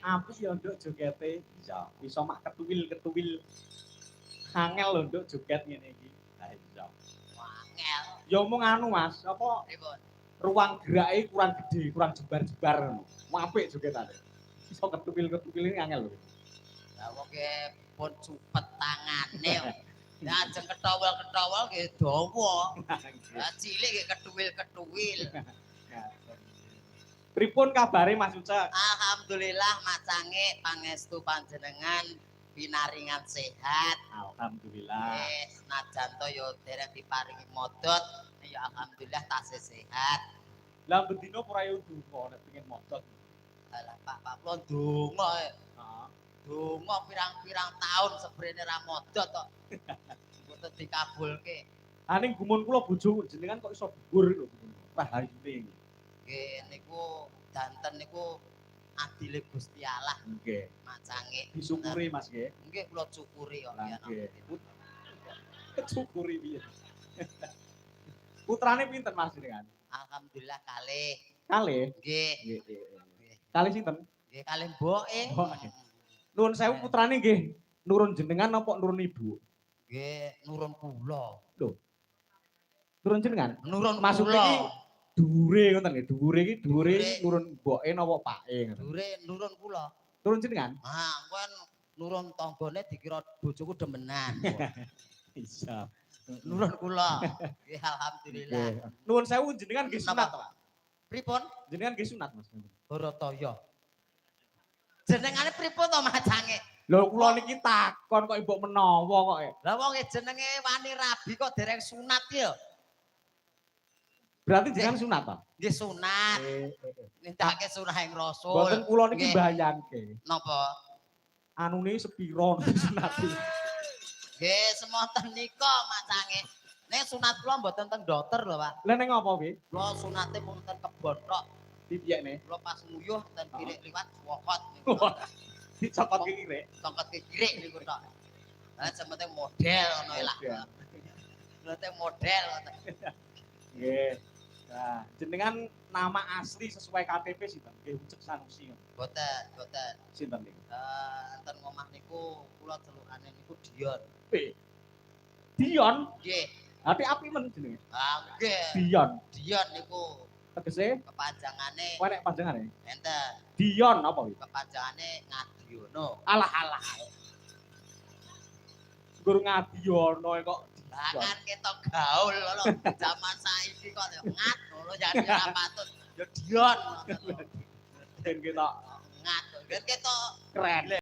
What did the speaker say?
Apik ya nduk jogete. Iya, iso mak ketuwil-ketuwil. Angel lho nduk joget ngene iki. Lah iya. Wangel. Ya mung anu Mas, apa Pripun? ruang gerake kurang gede, kurang jebar-jebar ngono. Apik jogetane. Iso ketuwil-ketuwil ini angel lho. Lah wong ge pun cupet tangane kok. Lah ajeng ketowel-ketowel nggih dawa. Lah cilik nggih ketuwil-ketuwil. Pripun kabare Mas Ucek? Alhamdulillah macange pangestu panjenengan pinaringan sehat. Alhamdulillah. Senajan to ya dereng diparingi modot, ya alhamdulillah tasih sehat. Lah bendina ora yo ndonga nek pengen modot. Alah Pak kula ndonga. Heeh. Donga pirang-pirang taun sebrene ra modot kok. Mboten dikabulke. Ah ning gumun kula bojo jenengan kok iso dhuwur lho. Rahayune. Nggih niku danten niku adile Gusti Allah. Nggih. Macange. Disyukuri Mas nggih. Nggih kula syukuri kok Lah yen. nggih. Syukuri piye. Putrane pinten Mas jenengan? Alhamdulillah kalih. Kalih. Nggih. Nggih. Kalih sinten? Nggih kalih mboke. Mboke. Nuwun sewu putrane nggih nurun jenengan apa nurun ibu? Nggih nurun kula. Lho. Nurun jenengan? Nurun Maksudnya iki dhuwure ngoten nggih. Dhuwure nurun mboke napa pake ngoten. Dhuwure nurun kula. Nurun jenengan? Ah, kan nurun tanggane dikira bojoku demenan. Bisa. Nurun kula. Nggih alhamdulillah. Nuwun sewu jenengan nggih sunat, Pak. Pripun? Jenengan nggih sunat, Mas. Barataya. Jenengane pripun to macange? Lho kula niki takon kok mbok menawa kok. Lah wong jenenge wani rabi kok dereng sunat ya. Berarti jenengan sunat ta? Nggih sunat. Nindakake sunah ing Rasul. Mboten kula niki mbayangke. Napa? Anune sepiro sunat. Nggih semonten nika macange. Nek sunat kula mboten teng dokter lho, Pak. Lah ning apa piye? Kula sunate mung teng kebon tok. Dipiyekne. Kula pas nguyuh ten kirik liwat wokot. Dicokot ki kirik. Tongkot ki kirik niku tok. Lah sementing model ngono lah. Sementing model ngoten. Nggih. Nah, jenengan nama asli sesuai KTP sinten? Nggih Ucek Sanusi. Boten, boten. Sinten niku? Enten ngomah niku kula celukane niku Dion. Dion? Nggih. Ati api men jenenge. Ah nggih. Dion. Dion niku tegese kepanjangane. Kowe nek panjangane? Enten. Dion apa kuwi? Kepanjangane Ngadiono. Alah. Gur Ngadiono kok Jangan ketok gaul ngono. Zaman saiki kok ngat ngono jadi ora patut. Ya Dion. Ben ketok Ngat. Ben ketok keren.